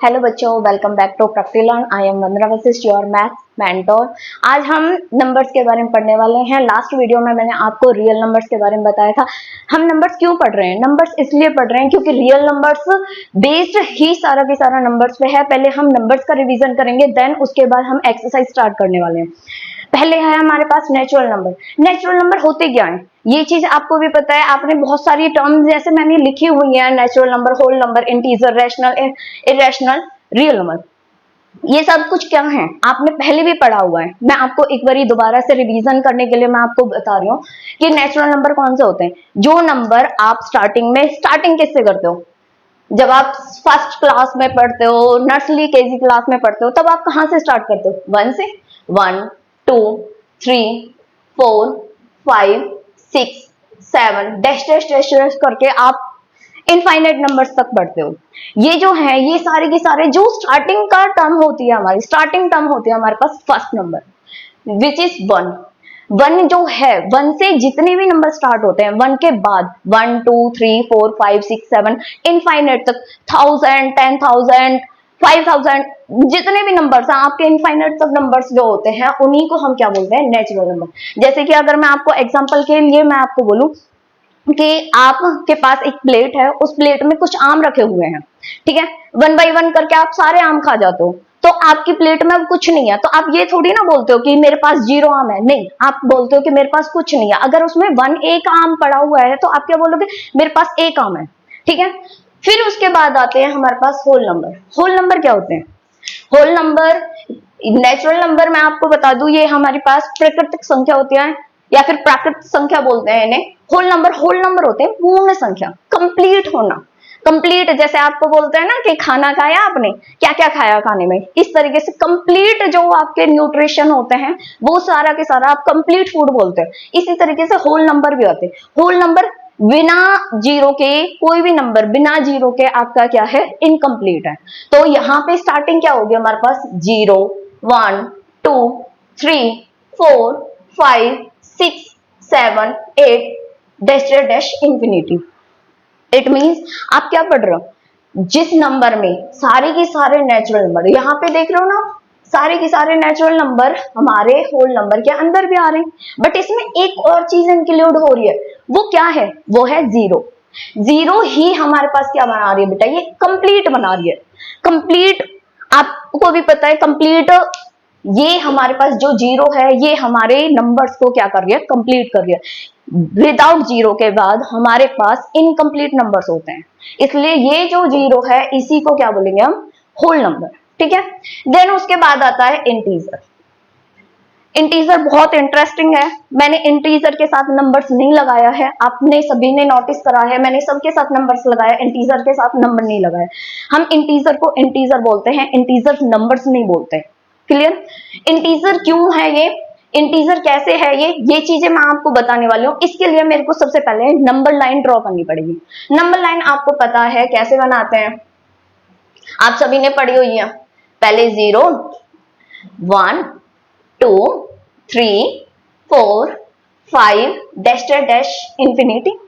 Hello बच्चों, welcome back to Practical Learn. I am Vandana Vashishth, your math mentor. आज हम numbers के बारे में पढ़ने वाले हैं। लास्ट वीडियो में मैंने आपको रियल नंबर्स के बारे में बताया था। हम नंबर्स क्यों पढ़ रहे हैं? नंबर्स इसलिए पढ़ रहे हैं क्योंकि रियल नंबर्स बेस्ड ही सारा के सारा नंबर्स पे है। पहले हम नंबर्स का रिवीजन करेंगे, देन उसके बाद हम एक्सरसाइज स्टार्ट करने वाले हैं। पहले है हमारे पास नेचुरल नंबर। नेचुरल नंबर होते क्या है ये चीज आपको भी पता है। आपने बहुत सारी टर्म्स जैसे मैंने लिखी हुई है, natural number, whole number, integer, rational, irrational, real number. ये सब कुछ क्या है आपने पहले भी पढ़ा हुआ है। मैं आपको एक बारी दोबारा से रिवीजन करने के लिए मैं आपको बता रही हूँ कि नेचुरल नंबर कौन से होते हैं। जो नंबर आप स्टार्टिंग किससे करते हो? जब आप फर्स्ट क्लास में पढ़ते हो, नर्सरी केजी क्लास में पढ़ते हो, तब आप कहां से स्टार्ट करते हो? 1 से। 1 2 3 4 5 6 7 डैश डैश डैश डैश करके आप इनफाइनाइट नंबर्स तक बढ़ते हो। ये जो है ये सारे के सारे जो स्टार्टिंग का टर्म होती है, हमारी स्टार्टिंग टर्म होती है हमारे पास फर्स्ट नंबर विच इज 1। 1 जो है, 1 से जितने भी नंबर स्टार्ट होते हैं, 1 के बाद 1 2 3 4 5 6 7 इनफाइनाइट तक, 1000 10,000 5000 जितने भी नंबर्स हैं आपके, इनफाइनाइट तक नंबर्स जो होते हैं उन्हीं को हम क्या बोलते हैं? Natural number. जैसे कि अगर मैं आपको एग्जांपल के लिए मैं आपको बोलूं कि आपके पास एक प्लेट है, उस प्लेट में कुछ आम रखे हुए हैं, ठीक है। 1 बाई 1 करके आप सारे आम खा जाते हो, तो आपकी प्लेट में अब कुछ नहीं है। तो आप ये थोड़ी ना बोलते हो कि मेरे पास 0 आम है, नहीं, आप बोलते हो कि मेरे पास कुछ नहीं है। अगर उसमें 1 आम पड़ा हुआ है तो आप क्या बोलोगे? मेरे पास 1 आम है, ठीक है। फिर उसके बाद आते हैं हमारे पास होल नंबर। होल नंबर क्या होते हैं? होल नंबर, नेचुरल नंबर मैं आपको बता दूं, ये हमारे पास प्राकृतिक संख्या होती है या फिर प्राकृतिक संख्या बोलते हैं इन्हें। होल नंबर होते हैं पूर्ण संख्या, कंप्लीट होना। कंप्लीट, जैसे आपको बोलते हैं ना कि खाना खाया आपने, क्या क्या खाया खाने में, इस तरीके से कंप्लीट जो आपके न्यूट्रिशन होते हैं वो सारा के सारा आप कंप्लीट फूड बोलते हैं। इसी तरीके से होल नंबर भी होते हैं। होल नंबर बिना जीरो के, कोई भी नंबर बिना जीरो के आपका क्या है? इनकम्प्लीट है। तो यहाँ पे स्टार्टिंग क्या होगी हमारे पास? 0 1 2 3 4 5 6 7 8 dash dash infinity. It means आप क्या पढ़ रहे हो? जिस नंबर में सारे के सारे नेचुरल नंबर, यहाँ पे देख रहे हो ना, सारे के सारे नेचुरल नंबर हमारे होल नंबर के अंदर भी आ रहे हैं, बट इसमें एक और चीज इंक्लूड हो रही है। वो क्या है? वो है 0। 0 ही हमारे पास क्या बना रही है बेटा? ये कंप्लीट बना रही है। कंप्लीट आपको भी पता है, कंप्लीट ये हमारे पास जो 0 है ये हमारे नंबर्स को क्या कर रही है? कंप्लीट कर रही है। विदाउट 0 के बाद हमारे पास इनकम्प्लीट नंबर्स होते हैं, इसलिए ये जो 0 है इसी को क्या बोलेंगे हम? होल नंबर, ठीक है। देन उसके बाद आता है इंटीजर। इंटीजर बहुत इंटरेस्टिंग है। मैंने इंटीजर के साथ नंबर्स नहीं लगाया है, आपने सभी ने नोटिस करा है, मैंने सबके साथ नंबर्स लगाया, इंटीजर के साथ नंबर नहीं लगाया। हम इंटीजर को इंटीजर बोलते हैं, इंटीजर नंबर्स नहीं बोलते। क्लियर? इंटीजर क्यों है ये, इंटीजर कैसे है ये चीजें मैं आपको बताने वाली हूँ। इसके लिए मेरे को सबसे पहले नंबर लाइन ड्रॉ करनी पड़ेगी। नंबर लाइन आपको पता है कैसे बनाते हैं, आप सभी ने पढ़ी हुई है। पहले 0 1 2 3 4 5 डैश डैश इंफिनिटी।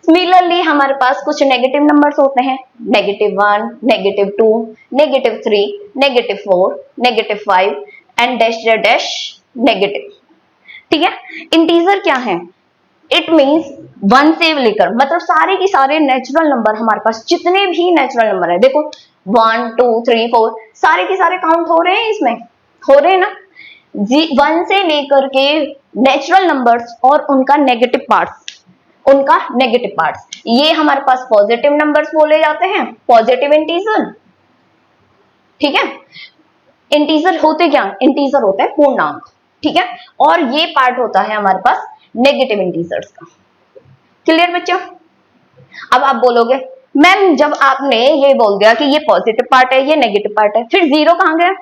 सिमिलरली हमारे पास कुछ नेगेटिव नंबर्स होते हैं, -1 -2 -3 -4 -5 एंड डैश डैश नेगेटिव, ठीक है। इंटीजर क्या है? इट मींस 1 से लेकर, मतलब सारे की सारे नेचुरल नंबर हमारे पास, जितने भी नेचुरल नंबर है, देखो 1 2 3 4 सारे के सारे काउंट हो रहे हैं, इसमें हो रहे हैं ना। 1 से लेकर के नेचुरल नंबर्स और उनका नेगेटिव पार्ट्स, ये हमारे पास पॉजिटिव नंबर्स बोले जाते हैं, पॉजिटिव इंटीजर, ठीक है। इंटीजर होते क्या? इंटीजर होता है पूर्णांक, ठीक है। और ये पार्ट होता है हमारे पास नेगेटिव इंटीजर्स का। क्लियर बच्चों? अब आप बोलोगे मैम जब आपने ये बोल दिया कि ये पॉजिटिव पार्ट है ये नेगेटिव पार्ट है, फिर 0 कहां गया?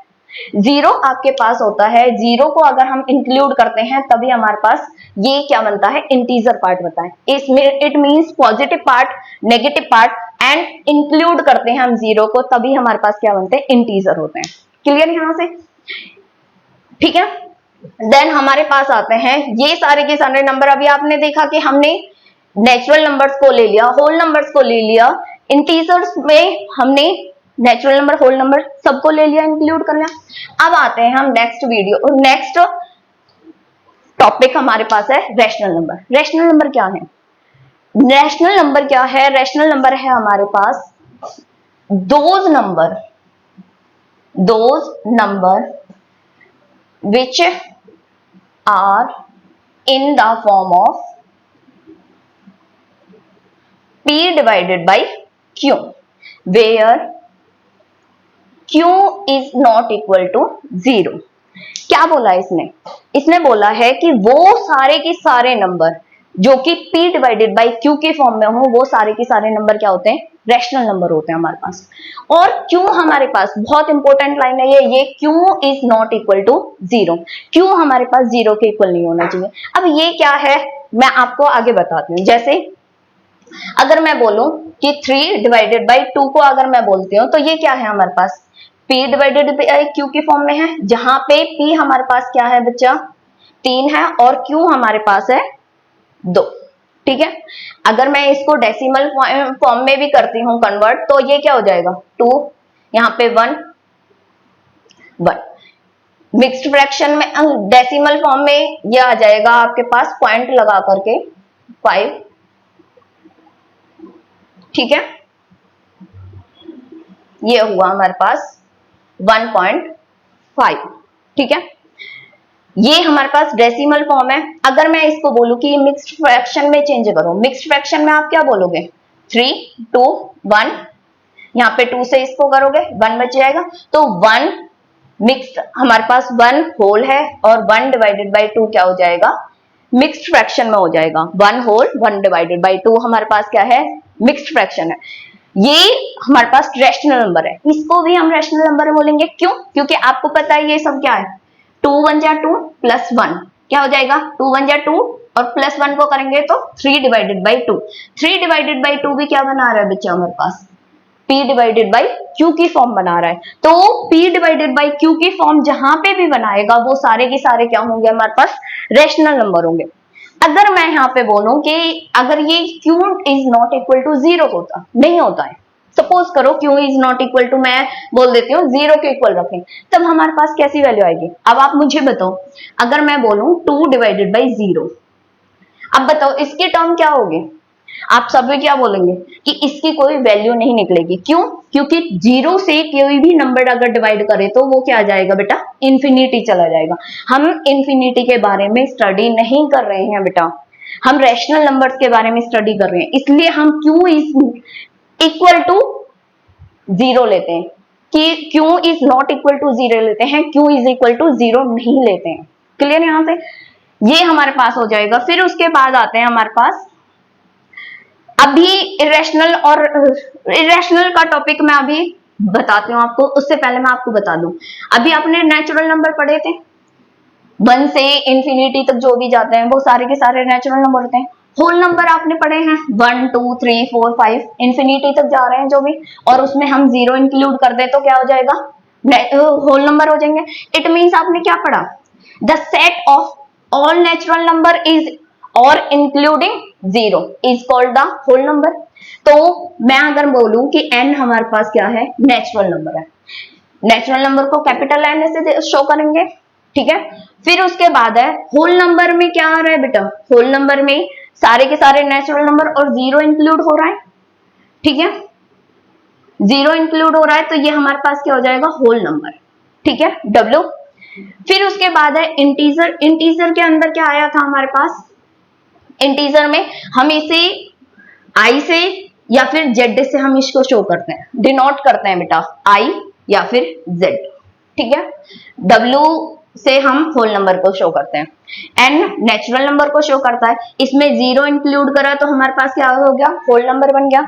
0 आपके पास होता है, 0 को अगर हम इंक्लूड करते हैं तभी हमारे पास ये क्या बनता है? इंटीजर पार्ट बनता है। इसमें it means positive part, negative part and include करते हैं हम 0 को, तभी हमारे पास क्या बनते हैं? इंटीजर होते हैं। क्लियर यहां से? ठीक है। देन हमारे पास आते हैं ये सारे के सारे नंबर। अभी आपने देखा कि हमने नेचुरल नंबर्स को ले लिया, होल नंबर्स को ले लिया, इंटीजर्स में हमने नेचुरल नंबर, होल नंबर सबको ले लिया, इंक्लूड कर लिया। अब आते हैं हम नेक्स्ट टॉपिक हमारे पास है रैशनल नंबर। रैशनल नंबर क्या है? रैशनल नंबर क्या है? रैशनल नंबर है हमारे पास those number which are in the form of p divided by q where q is not equal to 0। क्या बोला इसने बोला है कि वो सारे के सारे नंबर जो कि p डिवाइडेड बाई q के फॉर्म में हो, वो सारे के सारे नंबर क्या होते हैं? रैशनल नंबर होते हैं हमारे पास। और q हमारे पास, बहुत इंपॉर्टेंट लाइन है ये q is not equal to 0। q हमारे पास 0 के इक्वल नहीं होना चाहिए। अब ये क्या है मैं आपको आगे बताती हूँ। जैसे अगर मैं बोलूं कि 3 डिवाइडेड बाई 2 को अगर मैं बोलती हूँ तो ये क्या है हमारे पास? p डिवाइडेड बाई q के फॉर्म में है, जहां पे p हमारे पास क्या है बच्चा? 3 है और q हमारे पास है 2। ठीक है, अगर मैं इसको डेसिमल फॉर्म में भी करती हूँ कन्वर्ट, तो ये क्या हो जाएगा? 2, यहाँ पे 1 1। मिक्स्ड फ्रैक्शन में डेसिमल फॉर्म में ये आ जाएगा आपके पास पॉइंट लगा करके 5। ठीक है, ये हुआ हमारे पास 1.5। ठीक है, ये हमारे पास डेसिमल फॉर्म है। अगर मैं इसको बोलूं कि मिक्स्ड फ्रैक्शन में चेंज करो, मिक्स्ड फ्रैक्शन में आप क्या बोलोगे? 3 2 1, यहाँ पे 2 से इसको करोगे 1 बच जाएगा। तो 1 मिक्स्ड हमारे पास 1 होल है और 1 डिवाइडेड बाई 2 क्या हो जाएगा? मिक्स्ड फ्रैक्शन में हो जाएगा। 1 होल 1 डिवाइडेड बाई 2 हमारे पास क्या है? मिक्स्ड फ्रैक्शन है। ये हमारे पास रैशनल नंबर है, इसको भी हम रैशनल नंबर बोलेंगे। क्यों? क्योंकि आपको पता है ये सब क्या है? 2 1 जा 2 प्लस 1 क्या हो जाएगा? 2 1 जा 2 और प्लस 1 को करेंगे तो 3 डिवाइडेड बाई 2। 3 डिवाइडेड बाई 2 भी क्या बना रहा है बच्चा हमारे पास? p डिवाइडेड बाई q की फॉर्म बना रहा है। तो p डिवाइडेड बाई q की फॉर्म जहां पे भी बनाएगा वो सारे के सारे क्या होंगे हमारे पास? रैशनल नंबर होंगे। अगर मैं यहाँ पे बोलूं कि अगर ये q is not equal to 0 होता, नहीं होता है, सपोज करो q is not equal to, मैं बोल देती हूँ 0 के इक्वल रखें, तब हमारे पास कैसी वैल्यू आएगी? अब आप मुझे बताओ, अगर मैं बोलूं 2 डिवाइडेड बाई 0, अब बताओ इसकी टर्म क्या होगी? आप सभी क्या बोलेंगे कि इसकी कोई वैल्यू नहीं निकलेगी। क्यों? क्योंकि 0 से कोई भी नंबर अगर डिवाइड करे तो वो क्या आ जाएगा बेटा? इंफिनिटी चला जाएगा। हम इंफिनिटी के बारे में स्टडी नहीं कर रहे हैं बेटा, हम रैशनल नंबर्स के बारे में स्टडी कर रहे हैं। इसलिए हम q इज इक्वल टू 0 लेते हैं, कि q is not equal to 0 लेते हैं, q इज इक्वल टू 0 नहीं लेते हैं। क्लियर? यहां से ये हमारे पास हो जाएगा। फिर उसके बाद आते हैं हमारे पास अभी इरेशनल, और इरेशनल का टॉपिक मैं अभी बताती हूँ आपको। उससे पहले मैं आपको बता दूं, अभी आपने नेचुरल नंबर पढ़े थे, 1 से इंफिनिटी तक जो भी जाते हैं वो सारे के सारे नेचुरल नंबर होते हैं। होल नंबर आपने पढ़े हैं 1 2 3 4 5 इंफिनिटी तक जा रहे हैं जो भी, और उसमें हम 0 इंक्लूड कर दे तो क्या हो जाएगा? होल नंबर हो जाएंगे। इट मीन्स आपने क्या पढ़ा? The set of all natural number is और including 0 is called the whole number. तो मैं अगर बोलूं कि n हमारे पास क्या है? नेचुरल नंबर है। नेचुरल नंबर को कैपिटल N से शो करेंगे। ठीक है, फिर उसके बाद है होल नंबर में क्या आ रहा है बेटा? होल नंबर में सारे के सारे नेचुरल नंबर और 0 इंक्लूड हो रहा है। ठीक है, 0 इंक्लूड हो रहा है तो ये हमारे पास क्या हो जाएगा? Whole number. ठीक है, W। फिर उसके बाद है इंटीजर। इंटीजर के अंदर क्या आया था हमारे पास? इंटीजर में हम इसे i से या फिर z से हम इसको शो करते हैं, डिनोट करते हैं बेटा, i या फिर z। ठीक है, w से हम होल नंबर को शो करते हैं, n नेचुरल नंबर को शो करता है। इसमें 0 इंक्लूड करा तो हमारे पास क्या हो गया? होल नंबर बन गया।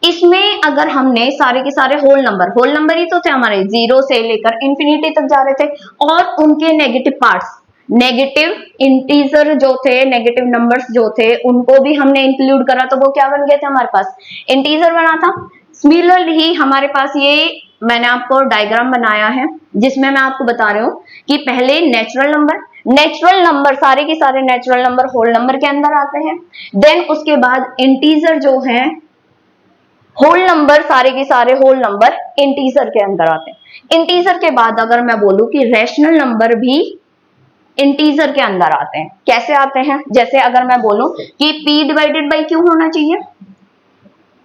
इसमें अगर हमने सारे के सारे होल नंबर ही तो थे हमारे, 0 से लेकर इंफिनिटी तक जा रहे थे, और उनके नेगेटिव पार्ट्स, नेगेटिव इंटीजर जो थे, नेगेटिव नंबर्स जो थे, उनको भी हमने इंक्लूड करा तो वो क्या बन गए थे हमारे पास? इंटीजर बना था। सिमिलरली हमारे पास ये मैंने आपको डायग्राम बनाया है जिसमें मैं आपको बता रही हूँ कि पहले नेचुरल नंबर सारे के सारे नेचुरल नंबर होल नंबर के अंदर आते हैं। देन उसके बाद इंटीजर जो है होल नंबर, सारे के सारे होल नंबर इंटीजर के अंदर आते हैं। इंटीजर के बाद अगर मैं बोलूं कि रैशनल नंबर भी इंटीजर के अंदर आते हैं, कैसे आते हैं? जैसे अगर मैं बोलूं कि p डिवाइडेड बाई q होना चाहिए,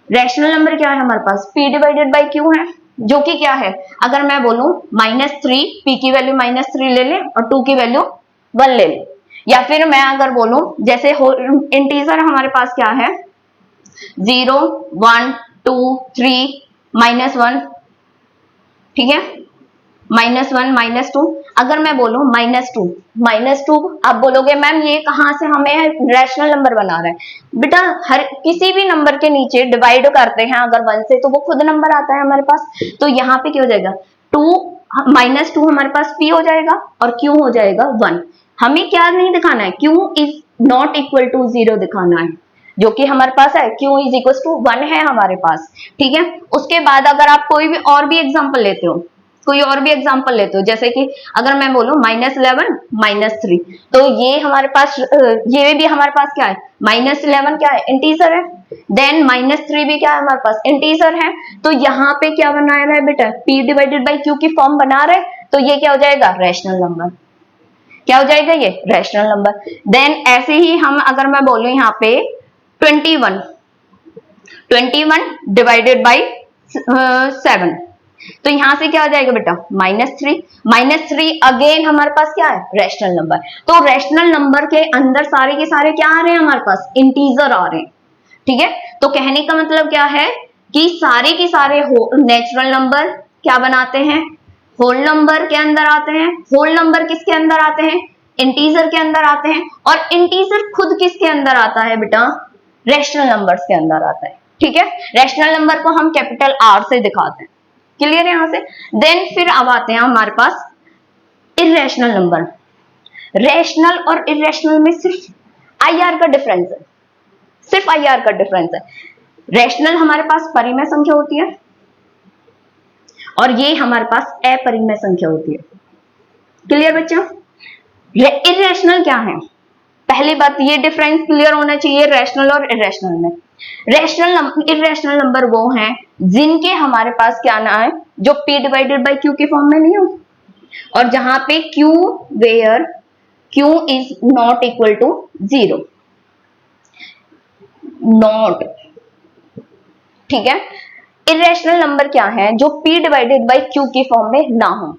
रैशनल नंबर क्या है हमारे पास, p डिवाइडेड बाई q है, जो कि क्या है, अगर मैं बोलूं -3, p की वैल्यू -3 ले ले और 2 की वैल्यू 1 ले ले, या फिर मैं अगर बोलूं जैसे इंटीजर हमारे पास क्या है, 0, 1, 2, 3, -1, ठीक है, -1, -2, अगर मैं बोलूं -2, आप बोलोगे मैम ये कहां से हमें रैशनल नंबर बना रहे हैं? बेटा हर किसी भी नंबर के नीचे डिवाइड करते हैं अगर 1 से, तो वो खुद नंबर आता है हमारे पास। तो यहाँ पे क्या हो जाएगा, 2 -2 हमारे पास p हो जाएगा और q हो जाएगा 1। हमें क्या नहीं दिखाना है, q is not equal to 0 दिखाना है, जो कि हमारे पास है, q इज इक्वल टू 1 है हमारे पास, ठीक है। उसके बाद अगर आप कोई भी और भी एग्जांपल लेते हो, कोई और भी एग्जांपल लेते हो, जैसे कि अगर मैं बोलूं -11, -3, तो ये हमारे पास ये भी हमारे पास क्या है, -11 क्या है, इंटीजर है, देन -3 भी क्या है हमारे पास, इंटीजर है। तो यहाँ पे क्या बना रहा है बेटा, p डिवाइडेड बाई q की फॉर्म बना रहे, तो ये क्या हो जाएगा, रैशनल नंबर। क्या हो जाएगा ये, रैशनल नंबर। देन ऐसे ही हम अगर मैं बोलूं यहाँ पे 21 डिवाइडेड बाई 7, तो यहां से क्या हो जाएगा बेटा, -3 अगेन हमारे पास क्या है, रैशनल नंबर। तो रैशनल नंबर के अंदर सारे के सारे क्या आ रहे हैं हमारे पास, इंटीजर आ रहे हैं, ठीक है। तो कहने का मतलब क्या है कि सारे के सारे नेचुरल नंबर क्या बनाते हैं, होल नंबर के अंदर आते हैं। होल नंबर किसके अंदर आते हैं, इंटीजर के अंदर आते हैं। और इंटीजर खुद किसके अंदर आता है बेटा, रैशनल नंबर्स के अंदर आता है, ठीक है। रैशनल नंबर को हम कैपिटल R से दिखाते हैं, क्लियर है यहां से। देन फिर अब आते हैं हमारे पास इरेशनल नंबर। रैशनल और इरेशनल में सिर्फ IR का डिफरेंस है, सिर्फ IR का डिफरेंस है। रैशनल हमारे पास परिमेय संख्या होती है और ये हमारे पास अपरिमेय संख्या होती है, क्लियर बच्चों। इरेशनल क्या है, पहली बात ये डिफरेंस क्लियर होना चाहिए रैशनल और इरेशनल में। इरेशनल नंबर वो हैं जिनके हमारे पास क्या ना है, जो p डिवाइडेड बाई q के फॉर्म में नहीं हो, और जहां पे q where q is not equal to 0, not, ठीक है। इरेशनल नंबर क्या है, जो p डिवाइडेड बाई q के फॉर्म में ना हो।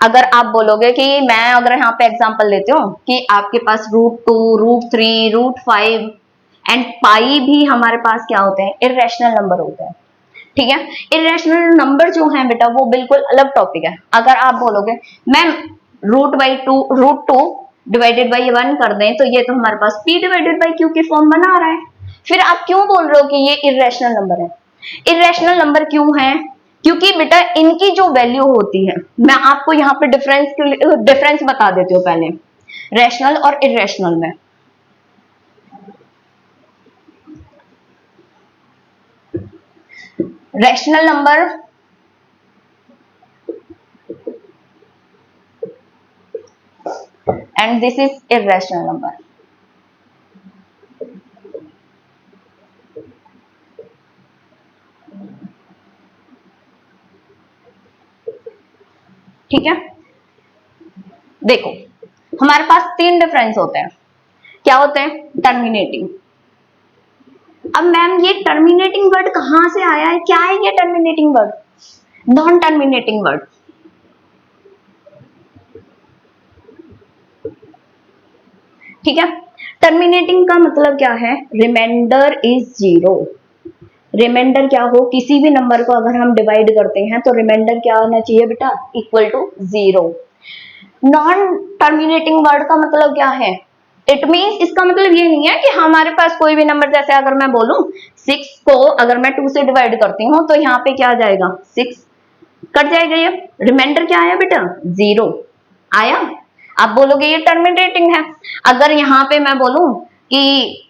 अगर आप बोलोगे कि मैं अगर यहाँ पे एग्जांपल लेती हूँ कि आपके पास √2, √3, √5 एंड पाई भी हमारे पास क्या होते हैं, इरेशनल नंबर होते हैं, ठीक है। इरेशनल नंबर जो है बेटा वो बिल्कुल अलग टॉपिक है। अगर आप बोलोगे मैम √2 डिवाइडेड बाई 1 कर दें, तो ये तो हमारे पास p डिवाइडेड बाई q की फॉर्म बना रहा है, फिर आप क्यों बोल रहे हो कि ये इरेशनल नंबर है। इरेशनल नंबर क्यों है, क्योंकि बेटा इनकी जो वैल्यू होती है, मैं आपको यहाँ पे डिफरेंस बता देती हूँ पहले रैशनल और इरेशनल में। Rational number and this is irrational number, ठीक है। देखो हमारे पास 3 डिफरेंस होते हैं, क्या होते हैं, टर्मिनेटिंग। अब मैम ये टर्मिनेटिंग वर्ड कहां से आया है, क्या है ये terminating word, non terminating word, ठीक है। टर्मिनेटिंग का मतलब क्या है, रिमाइंडर इज 0। रिमाइंडर क्या हो, किसी भी नंबर को अगर हम डिवाइड करते हैं तो रिमाइंडर क्या होना चाहिए बेटा, equal to 0। Non terminating word का मतलब क्या है, इट मीन्स इसका मतलब ये नहीं है कि हमारे पास कोई भी नंबर, जैसे अगर मैं बोलूं 6 को अगर मैं 2 से डिवाइड करती हूँ तो यहाँ पे क्या आ जाएगा, 6 कट जाएगा, ये रिमाइंडर क्या आया बेटा, 0 आया। आप बोलोगे ये टर्मिनेटिंग है। अगर यहाँ पे मैं बोलूं कि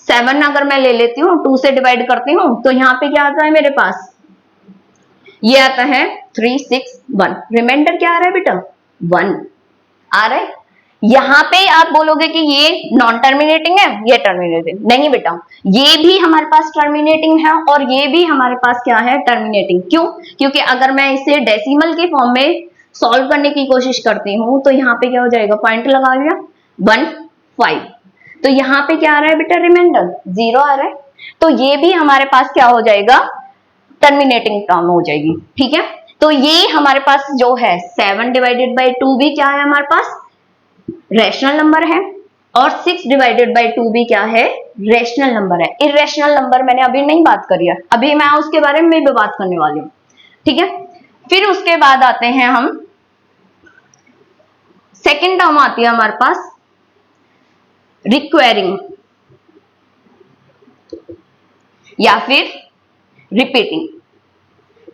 7 अगर मैं ले लेती हूँ 2 से डिवाइड करती हूँ, तो यहाँ पे क्या आता है मेरे पास, ये आता है 3, 6, 1, रिमाइंडर क्या आ रहा है बेटा, 1 आ रहा है। यहाँ पे आप बोलोगे कि ये नॉन टर्मिनेटिंग है, ये टर्मिनेटिंग नहीं बेटा, ये भी हमारे पास टर्मिनेटिंग है और ये भी हमारे पास क्या है, टर्मिनेटिंग। क्यों? क्योंकि अगर मैं इसे डेसिमल के फॉर्म में सॉल्व करने की कोशिश करती हूँ तो यहाँ पे क्या हो जाएगा, पॉइंट लगा लिया 1 5, तो यहाँ पे क्या आ रहा है बेटा, रिमाइंडर 0 आ रहा है, तो ये भी हमारे पास क्या हो जाएगा, टर्मिनेटिंग टर्म हो जाएगी। ठीक है, तो ये हमारे पास जो है 7 डिवाइडेड बाई 2 भी क्या है हमारे पास, रैशनल नंबर है, और 6 डिवाइडेड बाई 2 भी क्या है, रैशनल नंबर है। इरेशनल नंबर मैंने अभी नहीं बात करी है, अभी मैं उसके बारे में भी बात करने वाली हूँ। ठीक है, फिर उसके बाद आते हैं हम, सेकेंड टर्म आती है हमारे पास रिक्वायरिंग या फिर रिपीटिंग।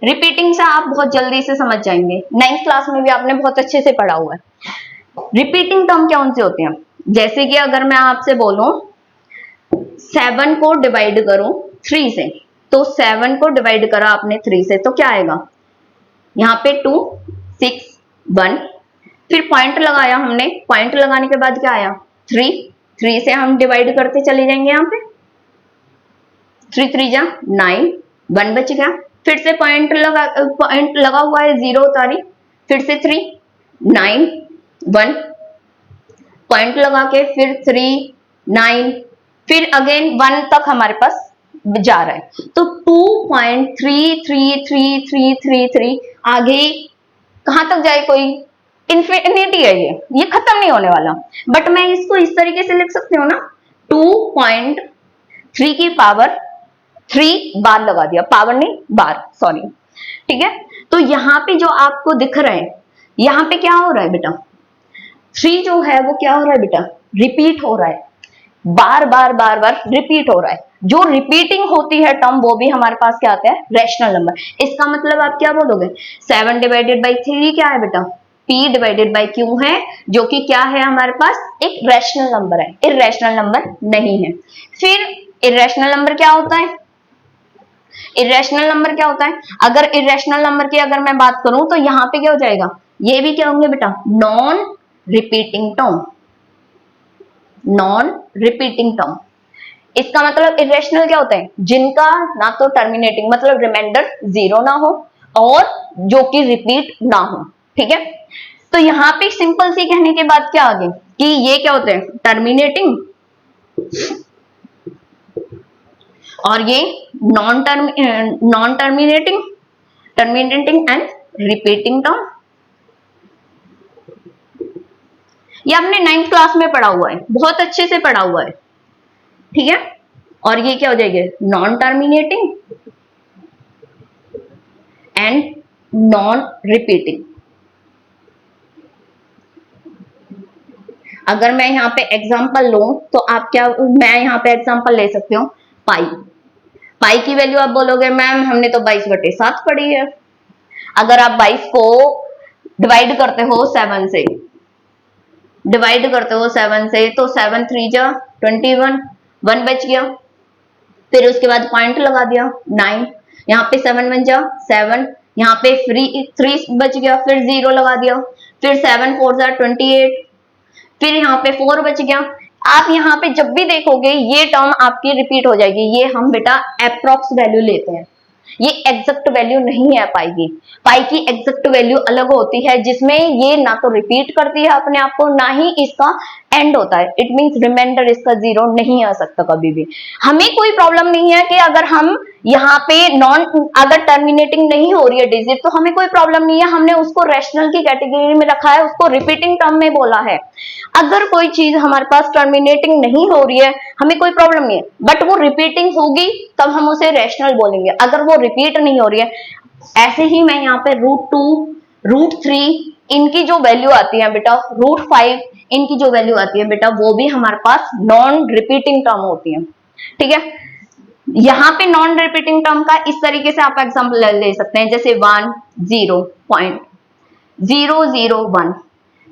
रिपीटिंग से आप बहुत जल्दी से समझ जाएंगे, 9th क्लास में भी आपने बहुत अच्छे से पढ़ा हुआ है। रिपीटिंग टर्म कौन से होते हैं, जैसे कि अगर मैं आपसे बोलूं 7 को डिवाइड करूं 3 से, तो 7 को डिवाइड करा आपने 3 से तो क्या आएगा, यहाँ पे 2 6 1, फिर पॉइंट लगाया हमने, पॉइंट लगाने के बाद क्या आया 3 से हम डिवाइड करते चले जाएंगे, यहाँ पे 3 3 जा 9, 1 बच गया, फिर से पॉइंट लगा हुआ है, 0 उतारी, फिर से 3 9 1, पॉइंट लगा के फिर 3 9, फिर अगेन 1 तक हमारे पास जा रहा है, तो 2.333333 आगे कहां तक जाए, कोई इंफिनिटी है, ये खत्म नहीं होने वाला। बट मैं इसको इस तरीके से लिख सकती हूँ ना, 2.3 की पावर 3 बार लगा दिया, पावर नहीं बार, सॉरी। ठीक है, तो यहाँ पे जो आपको दिख रहा है, यहाँ पे क्या हो रहा है बेटा, 3 जो है वो क्या हो रहा है बेटा, रिपीट हो रहा है, बार बार बार बार रिपीट हो रहा है। जो रिपीटिंग होती है टर्म वो भी हमारे पास क्या आता है, रैशनल नंबर। इसका मतलब आप क्या बोलोगे, 7 डिवाइडेड बाई 3 क्या है बेटा, p डिवाइडेड बाई q है, जो कि क्या है हमारे पास, एक रैशनल नंबर है, इररेशनल नंबर नहीं है। फिर इररेशनल नंबर क्या होता है, इरेशनल नंबर क्या होता है, अगर इरेशनल नंबर की अगर मैं बात करूं तो यहाँ पे क्या हो जाएगा, ये भी क्या होंगे बेटा, non repeating term, non repeating term. इसका मतलब इरेशनल क्या होता है, जिनका ना तो टर्मिनेटिंग मतलब रिमाइंडर 0 ना हो और जो कि रिपीट ना हो। ठीक है, तो यहाँ पे सिंपल सी कहने के बाद क्या आ गई कि ये क्या होते हैं, टर्मिनेटिंग, और ये non terminating, terminating and repeating term. ये आपने 9th क्लास में पढ़ा हुआ है, बहुत अच्छे से पढ़ा हुआ है। ठीक है, और ये क्या हो जाएगी, non terminating and non repeating. अगर मैं यहाँ पे एग्जांपल लूं तो आप क्या, मैं यहाँ पे एग्जांपल ले सकती हूँ, पाई। पाई की वैल्यू आप बोलोगे मैम हमने तो 22/7 पढ़ी है। अगर आप 22 को डिवाइड करते हो 7 से, डिवाइड करते हो 7 से, तो 7 3 जा 21, 1 बच गया, फिर उसके बाद पॉइंट लगा दिया 9, यहाँ पे 7 1 जा 7, यहाँ पे 3 बच गया, फिर 0 लगा दिया, फिर 7 4 जा 28, फिर यहाँ पे 4 बच गया। आप यहाँ पे जब भी देखोगे ये टर्म आपकी रिपीट हो जाएगी। ये हम बेटा अप्रॉक्स वैल्यू लेते हैं, ये एग्जैक्ट वैल्यू नहीं है पाई की। पाई की एग्जैक्ट वैल्यू अलग होती है, जिसमें ये ना तो रिपीट करती है अपने आप को, ना ही इसका एंड होता है। इट मींस रिमाइंडर इसका 0 नहीं आ सकता कभी भी। हमें कोई प्रॉब्लम नहीं है कि अगर हम यहाँ पे अगर टर्मिनेटिंग नहीं हो रही है डिजिट, तो हमें कोई प्रॉब्लम नहीं है, हमने उसको रैशनल की कैटेगरी में रखा है, उसको रिपीटिंग टर्म में बोला है। अगर कोई चीज हमारे पास टर्मिनेटिंग नहीं हो रही है, हमें कोई प्रॉब्लम नहीं है, बट वो रिपीटिंग होगी तब हम उसे रैशनल बोलेंगे। अगर वो रिपीट नहीं हो रही है, ऐसे ही मैं यहाँ पे √2 √3 इनकी जो वैल्यू आती है बेटा, √5 इनकी जो वैल्यू आती है बेटा, वो भी हमारे पास नॉन रिपीटिंग टर्म होती है। ठीक है, यहाँ पे नॉन रिपीटिंग टर्म का इस तरीके से आप एग्जांपल ले सकते हैं, जैसे 1 0 पॉइंट 0 0 1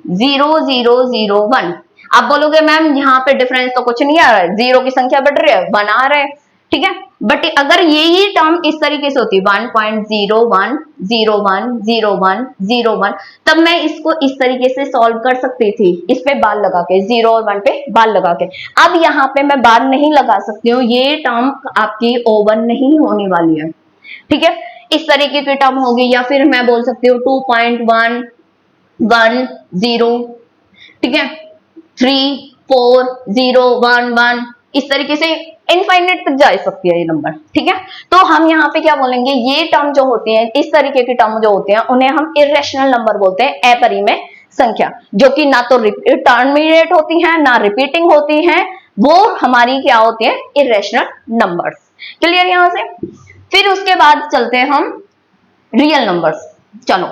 0 0 0 1। आप बोलोगे मैम यहाँ पे डिफरेंस तो कुछ नहीं आ रहा है, 0 की संख्या बढ़ रही है, 1 आ रहा है। ठीक है। बट अगर यही टर्म इस तरीके से होती 1.01010101 तब मैं इसको इस तरीके से सॉल्व कर सकती थी, इस पे बार लगा के, 0 और 1 पे बार लगा के। अब यहाँ पे मैं बार नहीं लगा सकती हूँ, ये टर्म आपकी ओवन नहीं होने वाली है, ठीक है। इस तरीके की टर्म होगी, या फिर मैं बोल सकती हूँ 2.110, ठीक है, 34011, इस तरीके से इनफाइनाइट तक जा सकती है ये नंबर, ठीक है। तो हम यहाँ पे क्या बोलेंगे, ये टर्म जो होती है, इस तरीके की टर्म जो होते हैं, उन्हें हम इरेशनल नंबर बोलते हैं, अपरिमेय संख्या, जो कि ना तो टर्मिनेट होती है ना रिपीटिंग होती है, वो हमारी क्या होती है, इरेशनल नंबर्स। क्लियर यहां से। फिर उसके बाद चलते हैं हम रियल नंबर्स। चलो,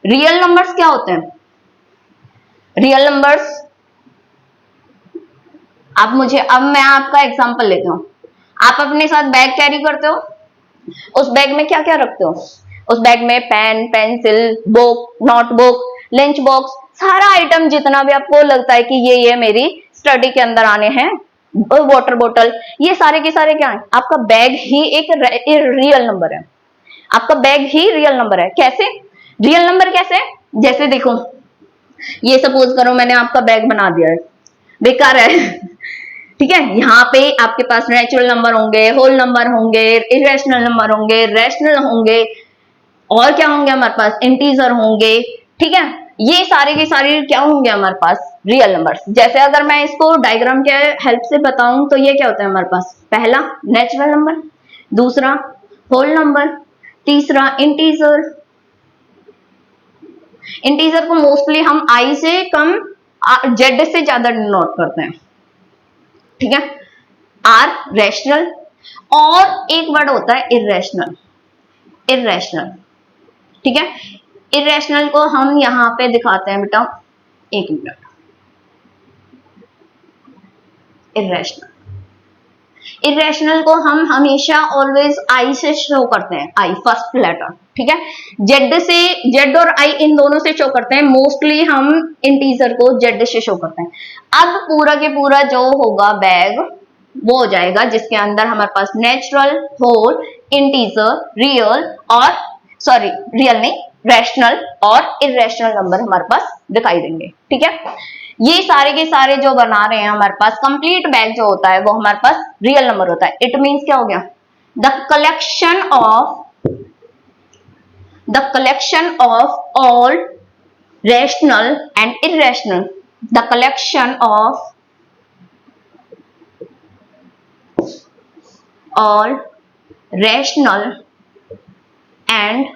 रियल नंबर्स क्या होते हैं? रियल नंबर्स, अब मैं आपका एग्जांपल लेती हूँ। आप अपने साथ बैग कैरी करते हो, उस बैग में क्या क्या रखते हो? उस बैग में pen, pencil, book, notebook, lunch box, सारा आइटम जितना भी आपको लगता है कि ये मेरी स्टडी के अंदर आने हैं, वाटर बोतल, ये सारे के सारे क्या है? आपका बैग ही एक रियल नंबर है। आपका बैग ही रियल नंबर है। कैसे रियल नंबर? कैसे? जैसे देखो, ये सपोज करो मैंने आपका बैग बना दिया है, बेकार है ठीक है। यहाँ पे आपके पास नेचुरल नंबर होंगे, होल नंबर होंगे, इरेशनल नंबर होंगे, रैशनल होंगे, और क्या होंगे हमारे पास? इंटीजर होंगे, ठीक है। ये सारे के सारे क्या होंगे हमारे पास? Real numbers. जैसे अगर मैं इसको डायग्राम के हेल्प से बताऊं तो ये क्या होता है हमारे पास? पहला नेचुरल नंबर, दूसरा होल नंबर, तीसरा इंटीजर। इंटीजर को मोस्टली हम आई से कम जेड से ज्यादा डिनोट करते हैं, ठीक है। आर रैशनल, और एक वर्ड होता है इरेशनल। इरेशनल, ठीक है। इरेशनल को हम यहां पे दिखाते हैं बेटा, एक मिनट। इरेशनल, इरेशनल को हम हमेशा ऑलवेज आई से शो करते हैं, आई फर्स्ट लेटर, ठीक है। जेड से, जेड और आई इन दोनों से शो करते हैं। मोस्टली हम इंटीजर को जेड से शो करते हैं। अब पूरा के पूरा जो होगा बैग, वो हो जाएगा जिसके अंदर हमारे पास नेचुरल, होल, इंटीजर, रियल और सॉरी रियल नहीं, रैशनल और इरेशनल नंबर हमारे पास दिखाई देंगे, ठीक है। ये सारे के सारे जो बना रहे हैं हमारे पास, कंप्लीट बैग जो होता है वो हमारे पास रियल नंबर होता है। इट मींस क्या हो गया? The collection of all rational and irrational, the collection of all rational and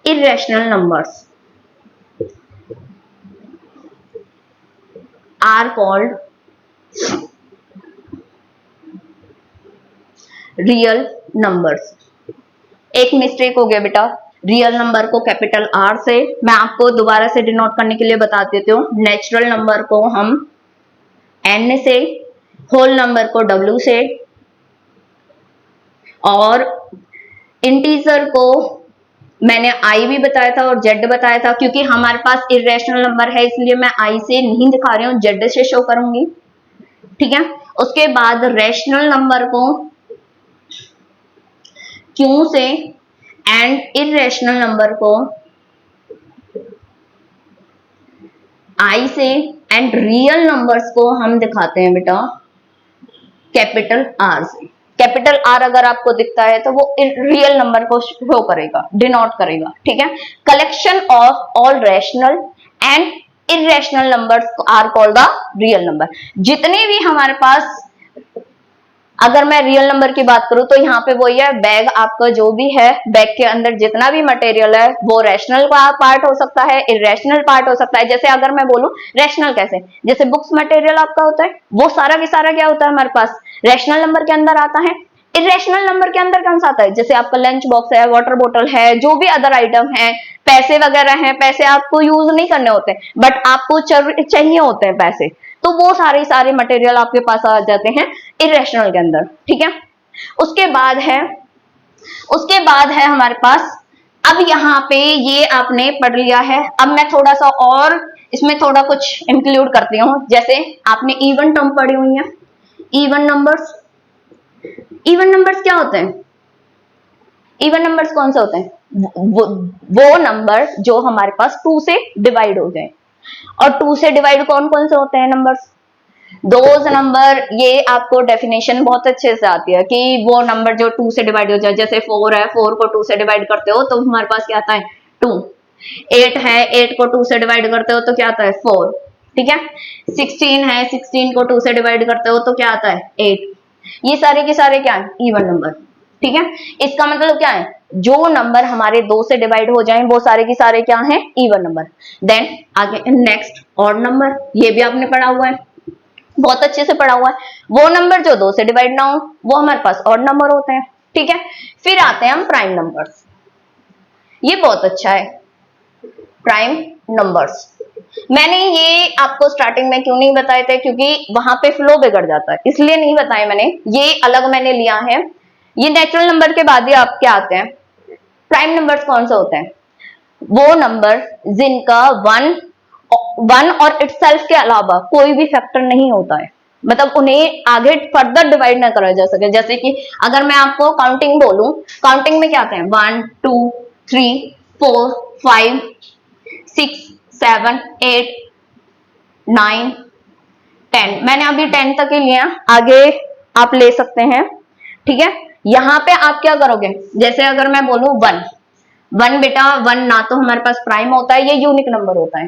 irrational numbers are called real numbers। एक मिस्टेक हो गया बेटा, रियल नंबर को कैपिटल आर से, मैं आपको दोबारा से डिनोट करने के लिए बता देती हूँ। नेचुरल नंबर को हम एन से, होल नंबर को डब्ल्यू से, और इंटीजर को मैंने आई भी बताया था और जेड बताया था। क्योंकि हमारे पास इरेशनल नंबर है इसलिए मैं आई से नहीं दिखा रही हूँ, जेड से शो करूंगी, ठीक है। उसके बाद रैशनल नंबर को क्यू से एंड इरेशनल नंबर को आई से, एंड रियल नंबर्स को हम दिखाते हैं बेटा कैपिटल आर से। कैपिटल आर अगर आपको दिखता है तो वो रियल नंबर को शो करेगा, डिनोट करेगा, ठीक है। Collection of all rational and irrational numbers are called the real number. जितने भी हमारे पास, अगर मैं रियल नंबर की बात करूं तो यहाँ पे वही है, बैग आपका जो भी है, बैग के अंदर जितना भी मटेरियल है वो रैशनल का पार्ट हो सकता है, इरेशनल पार्ट हो सकता है। जैसे अगर मैं बोलूं रैशनल कैसे, जैसे बुक्स मटेरियल आपका होता है, वो सारा के सारा क्या होता है हमारे पास? रैशनल नंबर के अंदर आता है। इरेशनल नंबर के अंदर कौन सा आता है? जैसे आपका लंच बॉक्स है, वाटर बोतल है, जो भी अदर आइटम है, पैसे वगैरह हैं। पैसे आपको यूज नहीं करने होते बट आपको चाहिए होते हैं पैसे, तो वो सारे मटेरियल आपके पास आ जाते हैं इरेशनल के अंदर, ठीक है। उसके बाद है हमारे पास, अब यहाँ पे ये आपने पढ़ लिया है। अब मैं थोड़ा सा और इसमें थोड़ा कुछ इंक्लूड करती हूँ। जैसे आपने इवन टर्म पढ़ी हुई है, इवन नंबर्स। इवन नंबर्स क्या होते हैं? इवन नंबर्स कौन से होते हैं? वो नंबर जो हमारे पास 2 से डिवाइड हो जाए। और 2 से डिवाइड कौन कौन से होते हैं नंबर्स? दोज नंबर, ये आपको डेफिनेशन बहुत अच्छे से आती है कि वो नंबर जो 2 से डिवाइड हो जाए, जैसे 4 है, 4 को 2 से डिवाइड करते हो तो हमारे पास क्या आता है? 2। 8 है, 8 को 2 से डिवाइड करते हो तो क्या आता है? 4। ठीक है। 16 है, 16 को 2 से डिवाइड करते हो तो क्या आता है? 8। ये सारे के सारे क्या है? Even number. ठीक है। इसका मतलब क्या है? जो नंबर हमारे 2 से डिवाइड हो जाएं वो सारे के सारे क्या हैं? Even number. देन आगे नेक्स्ट ऑड नंबर, ये भी आपने पढ़ा हुआ है, बहुत अच्छे से पढ़ा हुआ है। वो नंबर जो 2 से डिवाइड ना हो वो हमारे पास ऑड नंबर होते हैं। ठीक है। फिर आते हैं हम प्राइम नंबर्स। ये बहुत अच्छा है, प्राइम नंबर्स। मैंने ये आपको स्टार्टिंग में क्यों नहीं बताए थे? क्योंकि वहां पे फ्लो बिगड़ जाता है, इसलिए नहीं बताए मैंने। ये अलग मैंने लिया है। ये नेचुरल नंबर के बाद ही आप क्या आते हैं? प्राइम नंबर्स कौन से होते हैं? वो नंबर जिनका वन और इटसेल्फ के अलावा कोई भी फैक्टर नहीं होता है, मतलब उन्हें आगे फर्दर डिवाइड ना करा जा सके। जैसे कि अगर मैं आपको काउंटिंग बोलूं, काउंटिंग में क्या आते हैं? 1 2 3 4 5 6 7 8 9 10। मैंने अभी 10 तक ही लिया, आगे आप ले सकते हैं। ठीक है। यहां पे आप क्या करोगे? जैसे अगर मैं बोलूं 1, 1 बेटा 1 ना तो हमारे पास प्राइम होता है, ये यूनिक नंबर होता है।